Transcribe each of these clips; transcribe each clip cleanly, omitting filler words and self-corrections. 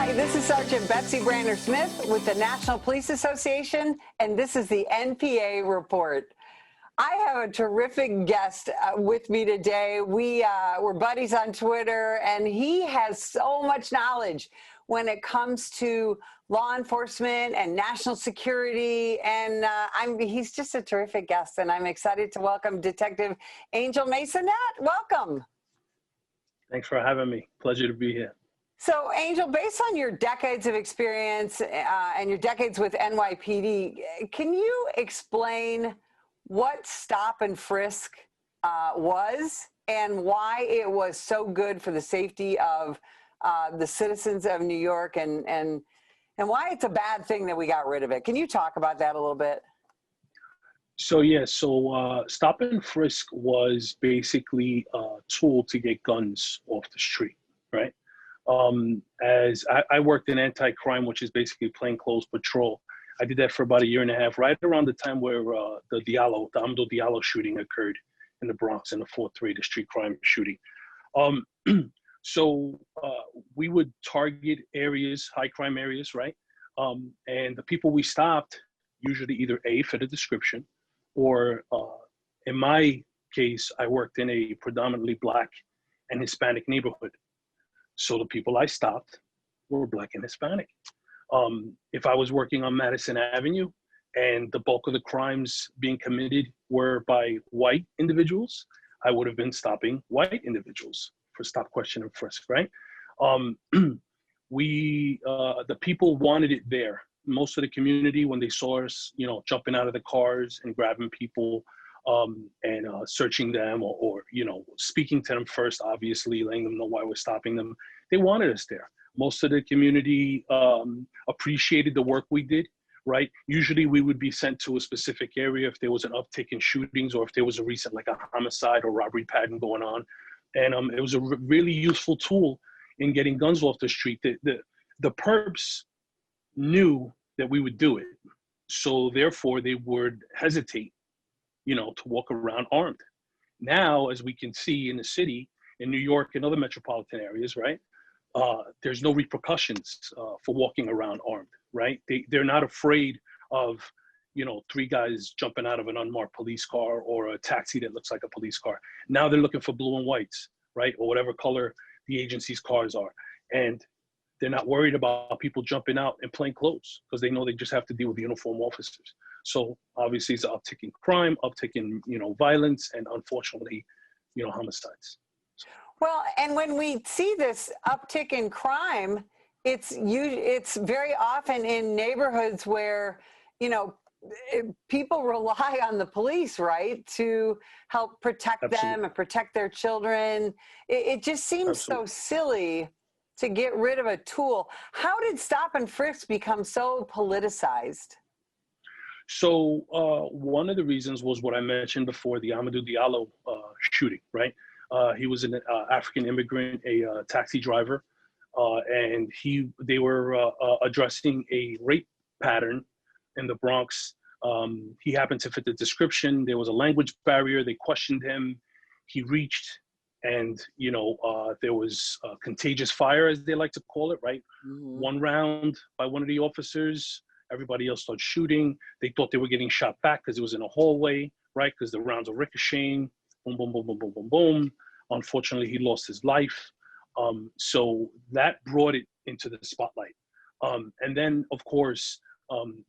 Hi, this is Sergeant Betsy Brander-Smith with the National Police Association, and this is the NPA Report. I have a terrific guest with me today. We're buddies on Twitter, and he has so much knowledge when it comes to law enforcement and national security, and he's just a terrific guest, and I'm excited to welcome Detective Angel Maysonet. Welcome. Thanks for having me. Pleasure to be here. So, Angel, based on your decades of experience and your decades with NYPD, can you explain what stop and frisk was and why it was so good for the safety of the citizens of New York and why it's a bad thing that we got rid of it? Can you talk about that a little bit? So, stop and frisk was basically a tool to get guns off the street, right? As I worked in anti-crime, which is basically plainclothes patrol. I did that for about a year and a half, right around the time where the Amadou Diallo shooting occurred in the Bronx, in the 4th-3, the street crime shooting. We would target areas, high crime areas, right? And the people we stopped usually either A, fit a description, or in my case, I worked in a predominantly Black and Hispanic neighborhood. So the people I stopped were Black and Hispanic. If I was working on Madison Avenue and the bulk of the crimes being committed were by white individuals, I would have been stopping white individuals for stop, question, and frisk, right? The people wanted it there. Most of the community, when they saw us, jumping out of the cars and grabbing people and searching them or speaking to them first, obviously, letting them know why we're stopping them. They wanted us there. Most of the community appreciated the work we did, right? Usually we would be sent to a specific area if there was an uptick in shootings or if there was a recent, like a homicide or robbery pattern going on. And it was a really useful tool in getting guns off the street. The perps knew that we would do it. So therefore they would hesitate, to walk around armed. Now, as we can see in the city, in New York and other metropolitan areas, right? There's no repercussions for walking around armed, right? They're not afraid of, 3 guys jumping out of an unmarked police car or a taxi that looks like a police car. Now they're looking for blue and whites, right? Or whatever color the agency's cars are. And they're not worried about people jumping out in plain clothes because they know they just have to deal with uniformed officers. So obviously it's an uptick in crime, uptick in, violence, and unfortunately, homicides. Well, and when we see this uptick in crime, it's very often in neighborhoods where, people rely on the police, right, to help protect Absolutely. them and protect their children. It just seems Absolutely. so silly to get rid of a tool. How did stop and frisk become so politicized? So one of the reasons was what I mentioned before, the Amadou Diallo shooting, right? He was an African immigrant, a taxi driver, and they were addressing a rape pattern in the Bronx. He happened to fit the description. There was a language barrier. They questioned him. He reached, and there was contagious fire, as they like to call it, right? Mm-hmm. One round by one of the officers. Everybody else started shooting. They thought they were getting shot back because it was in a hallway, right? Because the rounds were ricocheting. Boom, boom, boom, boom, boom, boom, boom. Unfortunately, he lost his life. So that brought it into the spotlight. And then, of course,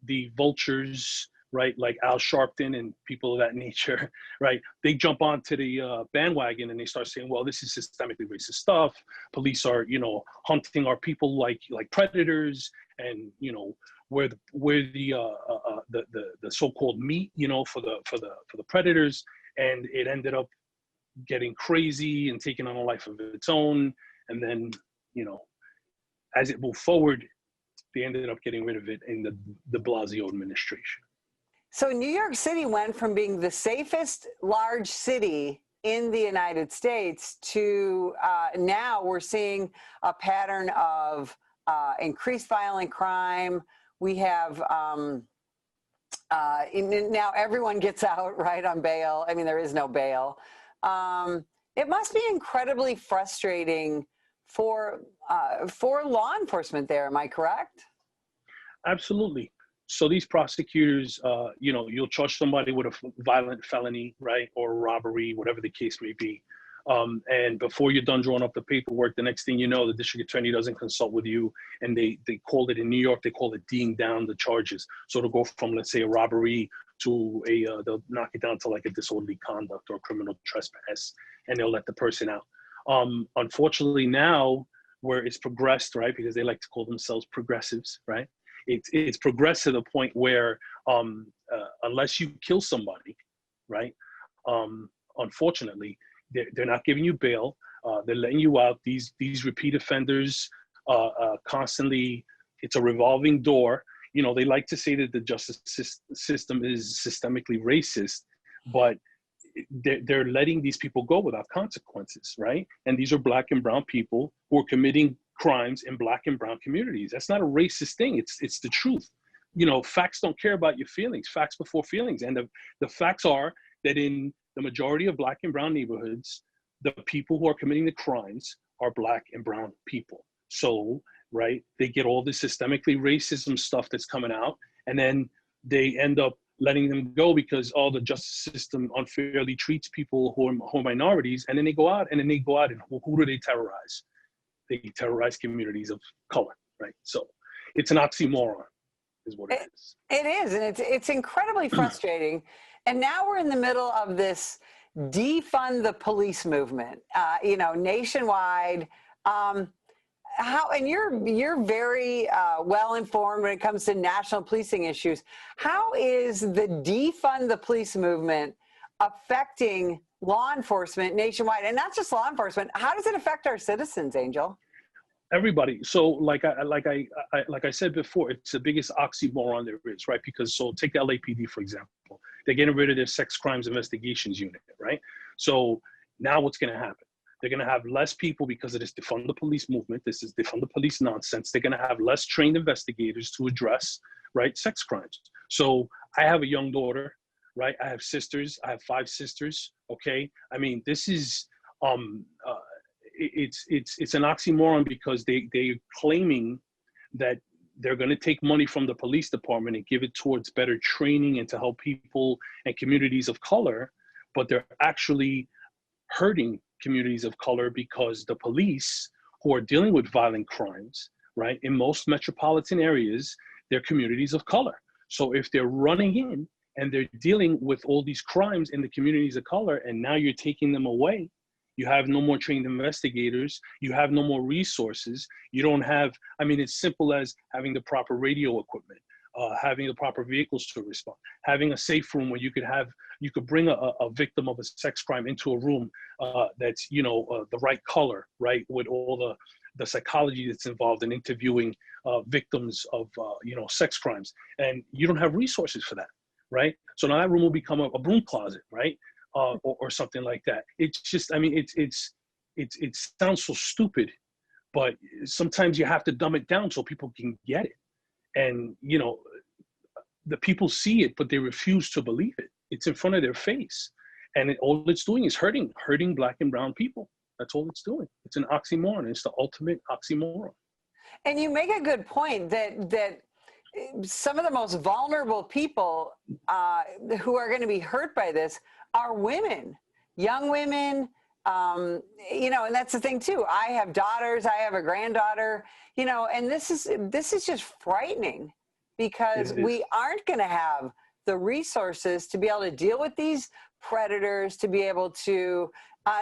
the vultures, right, like Al Sharpton and people of that nature, right, they jump onto the bandwagon and they start saying, well, this is systemically racist stuff. Police are, hunting our people like predators, and we're the so-called meat, for the predators. And it ended up getting crazy and taking on a life of its own. And then, as it moved forward, they ended up getting rid of it in the de Blasio administration. So New York City went from being the safest large city in the United States to now we're seeing a pattern of increased violent crime. We have now everyone gets out, right, on bail. I mean, there is no bail. It must be incredibly frustrating for law enforcement there. Am I correct? Absolutely. So these prosecutors, you know, you'll charge somebody with a violent felony, right, or robbery, whatever the case may be. And before you're done drawing up the paperwork, the next thing you know, the district attorney doesn't consult with you, and they call it in New York, they call it D'ing down the charges. So to go from, let's say, a robbery to they'll knock it down to like a disorderly conduct or criminal trespass, and they'll let the person out. Unfortunately, now where it's progressed, right, because they like to call themselves progressives, right? It's progressed to the point where unless you kill somebody, right, unfortunately, they're not giving you bail. They're letting you out. These repeat offenders constantly, it's a revolving door. You know, they like to say that the justice system is systemically racist, but they're letting these people go without consequences, right? And these are Black and brown people who are committing crimes in Black and brown communities. That's not a racist thing. It's the truth. You know, facts don't care about your feelings. Facts before feelings. And the facts are that in the majority of Black and brown neighborhoods, the people who are committing the crimes are Black and brown people. So, right, they get all this systemically racism stuff that's coming out, and then they end up letting them go because the justice system unfairly treats people who are minorities, and then they go out and who do they terrorize? They terrorize communities of color, right? So it's an oxymoron is what it is. It is, and it's incredibly frustrating. And now we're in the middle of this defund the police movement, you know, nationwide. And you're very well informed when it comes to national policing issues. How is the defund the police movement affecting law enforcement nationwide, and not just law enforcement? How does it affect our citizens, Angel? Everybody. So like I said before, it's the biggest oxymoron there is, right? Because so take the LAPD, for example. They're getting rid of their sex crimes investigations unit, right? So now what's going to happen? They're going to have less people because of this defund the police movement. This is defund the police nonsense. They're going to have less trained investigators to address, right, sex crimes. So I have a young daughter, right? I have sisters. I have 5 sisters. Okay. I mean, this is, it's an oxymoron because they're claiming that they're going to take money from the police department and give it towards better training and to help people and communities of color, but they're actually hurting communities of color because the police who are dealing with violent crimes, right, in most metropolitan areas, they're communities of color. So if they're running in and they're dealing with all these crimes in the communities of color, and now you're taking them away, you have no more trained investigators. You have no more resources. You don't have, I mean, it's simple as having the proper radio equipment, having the proper vehicles to respond, having a safe room where you could bring a victim of a sex crime into a room that's, you know, the right color, right, with all the psychology that's involved in interviewing victims of, you know, sex crimes. And you don't have resources for that, right? So now that room will become a broom closet, right? Or something like that. It's just, I mean, it sounds so stupid, but sometimes you have to dumb it down so people can get it. And, you know, the people see it, but they refuse to believe it. It's in front of their face. And all it's doing is hurting Black and brown people. That's all it's doing. It's an oxymoron. It's the ultimate oxymoron. And you make a good point that some of the most vulnerable people who are going to be hurt by this are women, young women, you know, and that's the thing too. I have daughters, I have a granddaughter, you know, and this is just frightening because we aren't going to have the resources to be able to deal with these predators, to be able to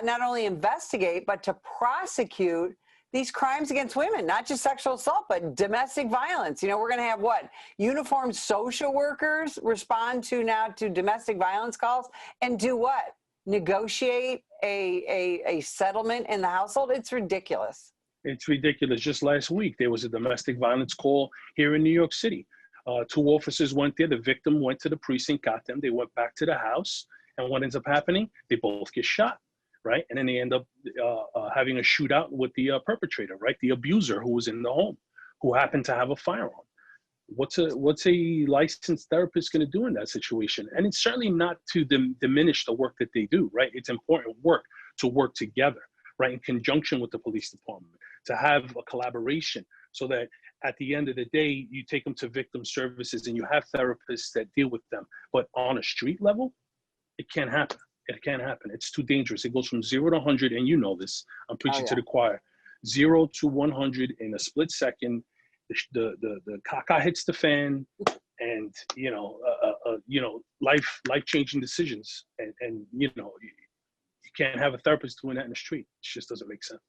not only investigate, but to prosecute these crimes against women, not just sexual assault, but domestic violence. You know, we're going to have what? Uniformed social workers respond to domestic violence calls and do what? Negotiate a settlement in the household? It's ridiculous. It's ridiculous. Just last week, there was a domestic violence call here in New York City. 2 officers went there. The victim went to the precinct, got them. They went back to the house. And what ends up happening? They both get shot. Right? And then they end up having a shootout with the perpetrator, right? The abuser who was in the home, who happened to have a firearm. What's a licensed therapist going to do in that situation? And it's certainly not to diminish the work that they do, right? It's important work to work together, right, in conjunction with the police department, to have a collaboration so that at the end of the day, you take them to victim services and you have therapists that deal with them. But on a street level, it can't happen. It can't happen. It's too dangerous. It goes from 0 to 100, and you know this. I'm preaching to the choir. 0 to 100 in a split second. The caca hits the fan, and life changing decisions. And you can't have a therapist doing that in the street. It just doesn't make sense.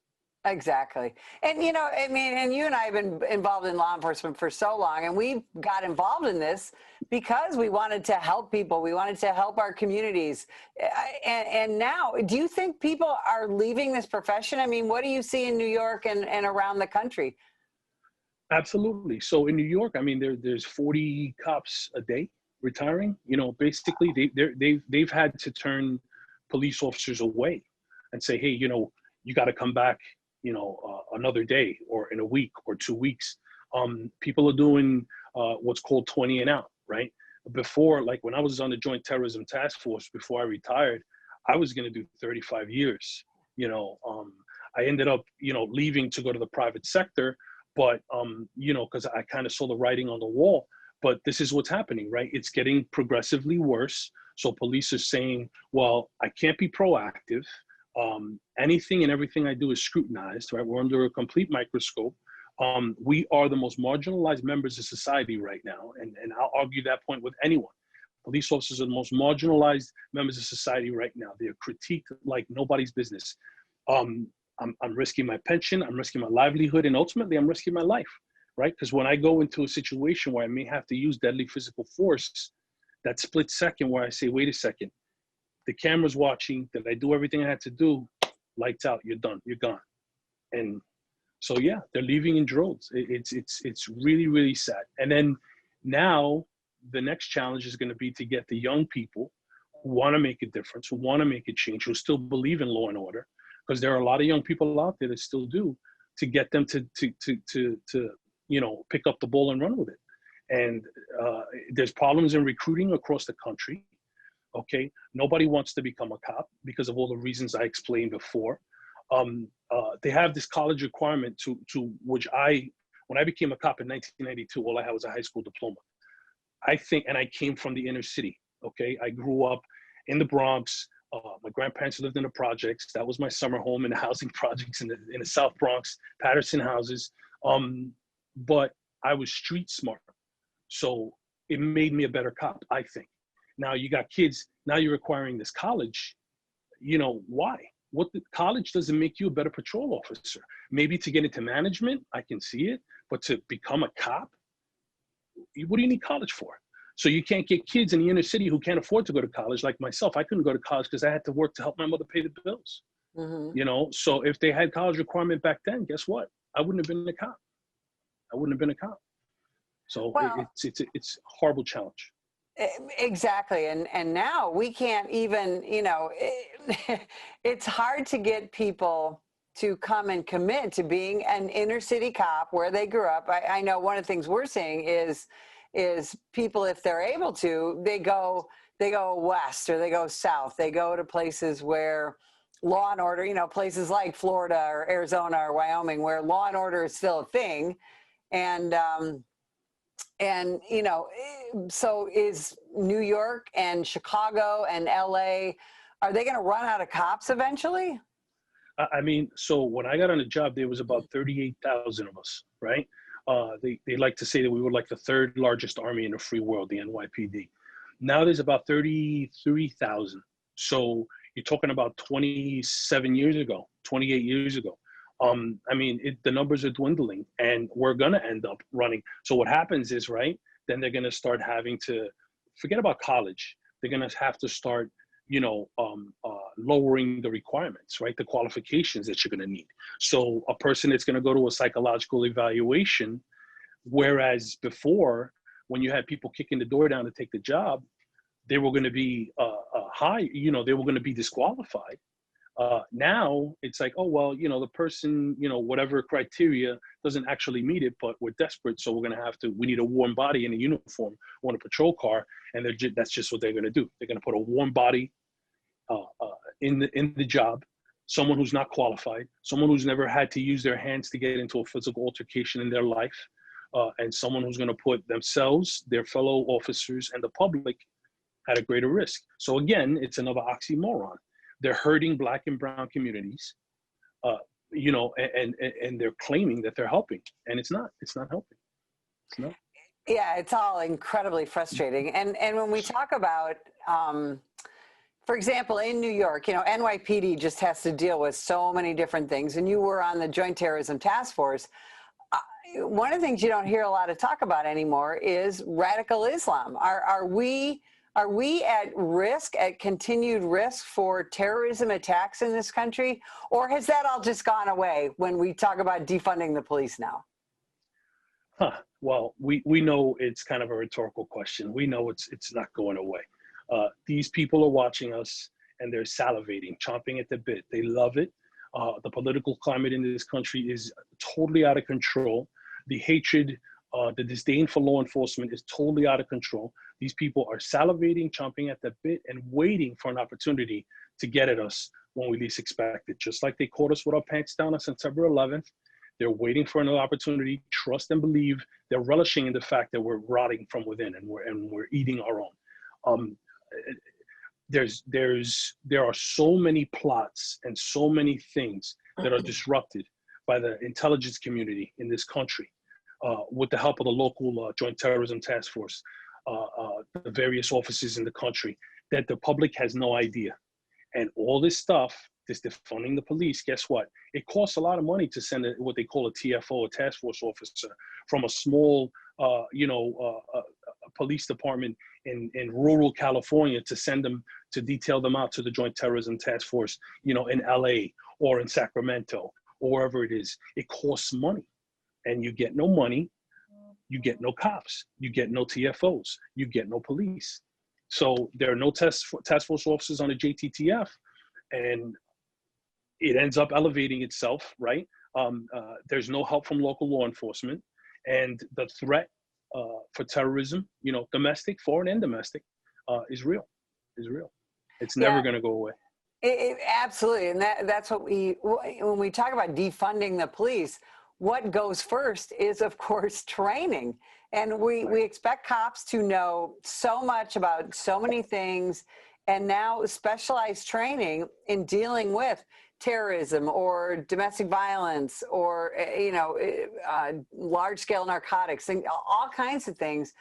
Exactly. And, I mean, and you and I have been involved in law enforcement for so long, and we got involved in this because we wanted to help people. We wanted to help our communities. And now, do you think people are leaving this profession? I mean, what do you see in New York and around the country? Absolutely. So in New York, I mean, there's 40 cops a day retiring. Basically, they've had to turn police officers away and say, hey, you got to come back another day or in a week or 2 weeks. People are doing what's called 20 and out, right? Before, like when I was on the Joint Terrorism Task Force, before I retired, I was going to do 35 years. I ended up, leaving to go to the private sector, but, because I kind of saw the writing on the wall. But this is what's happening, right? It's getting progressively worse. So police are saying, well, I can't be proactive. Anything and everything I do is scrutinized, right? We're under a complete microscope. We are the most marginalized members of society right now. And I'll argue that point with anyone. Police officers are the most marginalized members of society right now. They're critiqued like nobody's business. I'm risking my pension, I'm risking my livelihood, and ultimately I'm risking my life, right? Because when I go into a situation where I may have to use deadly physical force, that split second where I say, wait a second, the camera's watching, did I do everything I had to do? Lights out, you're done, you're gone. And so, yeah, they're leaving in droves. It's really, really sad. And then now the next challenge is going to be to get the young people who want to make a difference, who want to make a change, who still believe in law and order, because there are a lot of young people out there that still do, to get them to pick up the ball and run with it. And there's problems in recruiting across the country. Okay, nobody wants to become a cop because of all the reasons I explained before. They have this college requirement to which when I became a cop in 1992, all I had was a high school diploma. And I came from the inner city. Okay, I grew up in the Bronx. My grandparents lived in the projects. That was my summer home in the housing projects in the South Bronx, Patterson houses. But I was street smart, so it made me a better cop, I think. Now you got kids, now you're requiring this college. Why? College doesn't make you a better patrol officer. Maybe to get into management, I can see it, but to become a cop, what do you need college for? So you can't get kids in the inner city who can't afford to go to college, like myself. I couldn't go to college because I had to work to help my mother pay the bills. Mm-hmm. So if they had college requirement back then, guess what? I wouldn't have been a cop. So it's a horrible challenge. Exactly. And now we can't even, it's hard to get people to come and commit to being an inner city cop where they grew up. I know one of the things we're seeing is people, if they're able to, they go west or they go south. They go to places where law and order, places like Florida or Arizona or Wyoming, where law and order is still a thing. And so is New York and Chicago and LA, are they going to run out of cops eventually? I mean, so when I got on the job, there was about 38,000 of us, right? They like to say that we were like the third largest army in the free world, the NYPD. Now there's about 33,000. So you're talking about 27 years ago, 28 years ago. I mean, the numbers are dwindling and we're going to end up running. So what happens is, right, then they're going to start having to forget about college. They're going to have to start, lowering the requirements, right? The qualifications that you're going to need. So a person that's going to go to a psychological evaluation, whereas before, when you had people kicking the door down to take the job, they were going to be they were going to be disqualified. Now it's like, oh, well, the person, whatever criteria doesn't actually meet it, but we're desperate. So we need a warm body in a uniform or in a patrol car. And that's just what they're going to do. They're going to put a warm body in the job someone who's not qualified, someone who's never had to use their hands to get into a physical altercation in their life, and someone who's going to put themselves, their fellow officers, and the public at a greater risk. So again, it's another oxymoron. They're hurting Black and brown communities, and they're claiming that they're helping, and it's not helping. It's not. Yeah, it's all incredibly frustrating. And when we talk about, for example, in New York, NYPD just has to deal with so many different things. And you were on the Joint Terrorism Task Force. One of the things you don't hear a lot of talk about anymore is radical Islam. Are we at risk, at continued risk for terrorism attacks in this country? Or has that all just gone away when we talk about defunding the police now? Well, we know it's kind of a rhetorical question. We know it's not going away. These people are watching us and they're salivating, chomping at the bit. They love it. The political climate in this country is totally out of control. The hatred, the disdain for law enforcement is totally out of control. These people are salivating, chomping at the bit, and waiting for an opportunity to get at us when we least expect it. Just like they caught us with our pants down on September 11th. They're waiting for another opportunity, trust and believe. They're relishing in the fact that we're rotting from within and we're eating our own. There are so many plots and so many things that are disrupted by the intelligence community in this country, with the help of the local Joint Terrorism Task Force, the various offices in the country, that the public has no idea. And all this stuff, this defunding the police, guess what? It costs a lot of money to send what they call a TFO, a task force officer, from a small, police department in rural California to send them, to detail them out to the Joint Terrorism Task Force, in LA or in Sacramento or wherever it is. It costs money, and you get no money, you get no cops, you get no TFOs, you get no police. So there are no task force officers on the JTTF, and it ends up elevating itself, right? There's no help from local law enforcement, and the threat for terrorism, domestic, foreign, and domestic, is real. It's never going to go away. Absolutely, and that's what when we talk about defunding the police, what goes first is, of course, training. And we expect cops to know so much about so many things, and now specialized training in dealing with terrorism or domestic violence or, large-scale narcotics, and all kinds of things.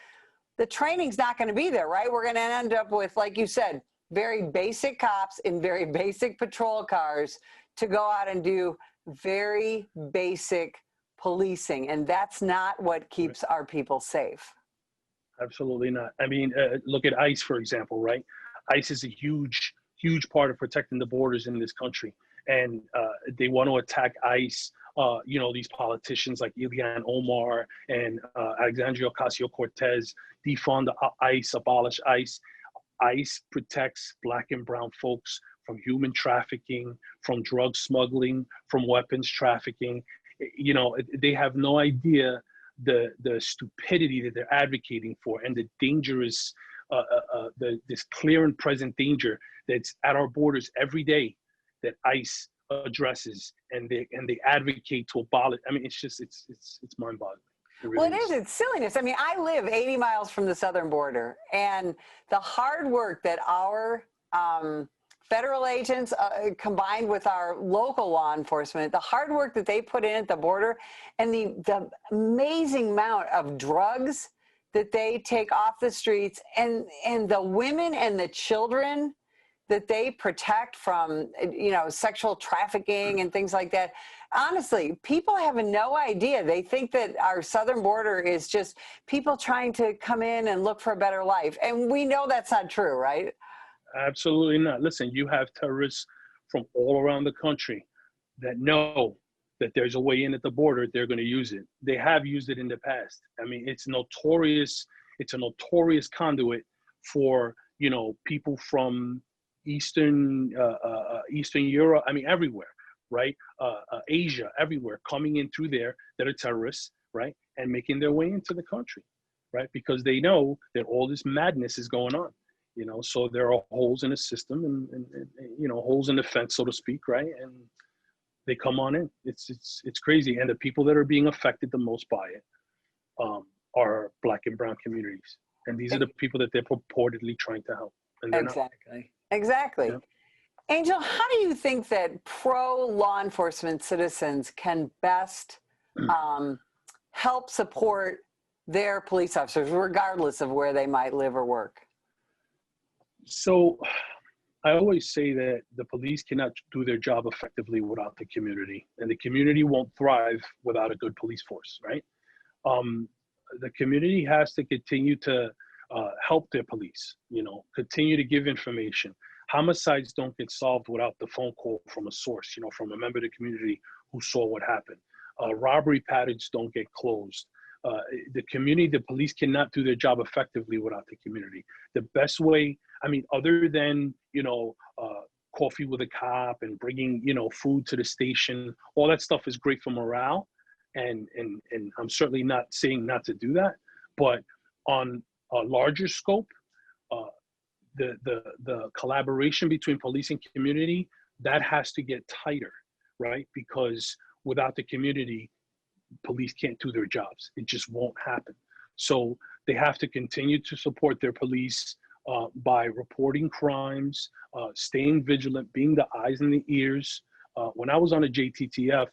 The training's not going to be there, right? We're going to end up with, like you said, very basic cops in very basic patrol cars to go out and do very basic policing. And that's not what keeps our people safe. Absolutely not. I mean, look at ICE, for example, right? ICE is a huge part of protecting the borders in this country. And they want to attack ICE, these politicians like Ilhan Omar and Alexandria Ocasio-Cortez, defund ICE, abolish ICE. ICE protects Black and brown folks from human trafficking, from drug smuggling, from weapons trafficking. They have no idea the stupidity that they're advocating for, and the dangerous, this clear and present danger that's at our borders every day that ICE addresses, and they advocate to abolish. I mean, it's mind-boggling. Well, it is. It's silliness. I mean, I live 80 miles from the southern border, and the hard work that our federal agents, combined with our local law enforcement, the hard work that they put in at the border, and the amazing amount of drugs that they take off the streets, and the women and the children that they protect from, sexual trafficking and things like that. Honestly, people have no idea. They think that our southern border is just people trying to come in and look for a better life. And we know that's not true, right? Absolutely not. Listen, you have terrorists from all around the country that know that there's a way in at the border. They're going to use it. They have used it in the past. I mean, it's notorious. It's a notorious conduit for, people from Eastern Europe. I mean, everywhere, right? Asia, everywhere, coming in through there that are terrorists, right? And making their way into the country, right? Because they know that all this madness is going on. you know, so there are holes in the system and you know, holes in the fence, so to speak, right? And they come on in. It's crazy. And the people that are being affected the most by it are Black and brown communities. And these are the people that they're purportedly trying to help. And they're Exactly. Exactly. not. Angel, how do you think that pro-law enforcement citizens can best help support their police officers, regardless of where they might live or work? So I always say that the police cannot do their job effectively without the community, and the community won't thrive without a good police force, right? The community has to continue to help their police, you know, continue to give information. Homicides don't get solved without the phone call from a source, you know, from a member of the community who saw what happened. Robbery patterns don't get closed. The community, the police cannot do their job effectively without the community. The best way, I mean, other than, you know, coffee with a cop and bringing, you know, food to the station, all that stuff is great for morale. And I'm certainly not saying not to do that, but on a larger scope, the collaboration between police and community, that has to get tighter, right? Because without the community, police can't do their jobs. It just won't happen. So they have to continue to support their police by reporting crimes, staying vigilant, being the eyes and the ears. When I was on a JTTF,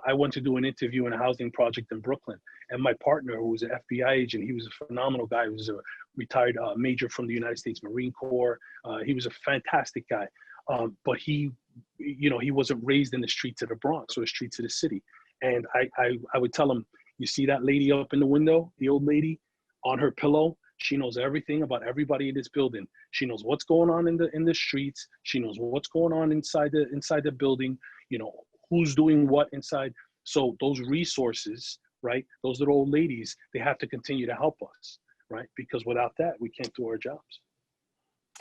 I went to do an interview in a housing project in Brooklyn. And my partner, who was an FBI agent, he was a phenomenal guy. He was a retired major from the United States Marine Corps. He was a fantastic guy. But he, you know, he wasn't raised in the streets of the Bronx or the streets of the city. And I would tell him, you see that lady up in the window, the old lady on her pillow? She knows everything about everybody in this building. She knows what's going on in the streets. She knows what's going on inside the building, you know, who's doing what inside. So those resources, right? Those little old ladies, they have to continue to help us, right? Because without that, we can't do our jobs.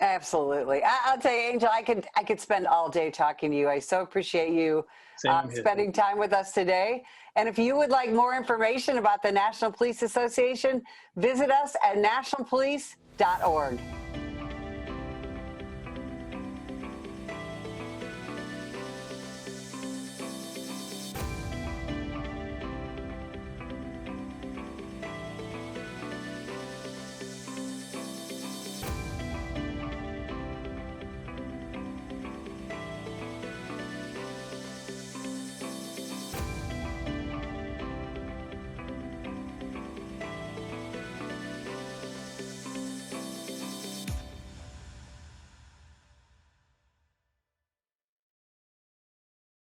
Absolutely. I'll tell you, Angel, I could spend all day talking to you. I so appreciate you spending time with us today. And if you would like more information about the National Police Association, visit us at nationalpolice.org.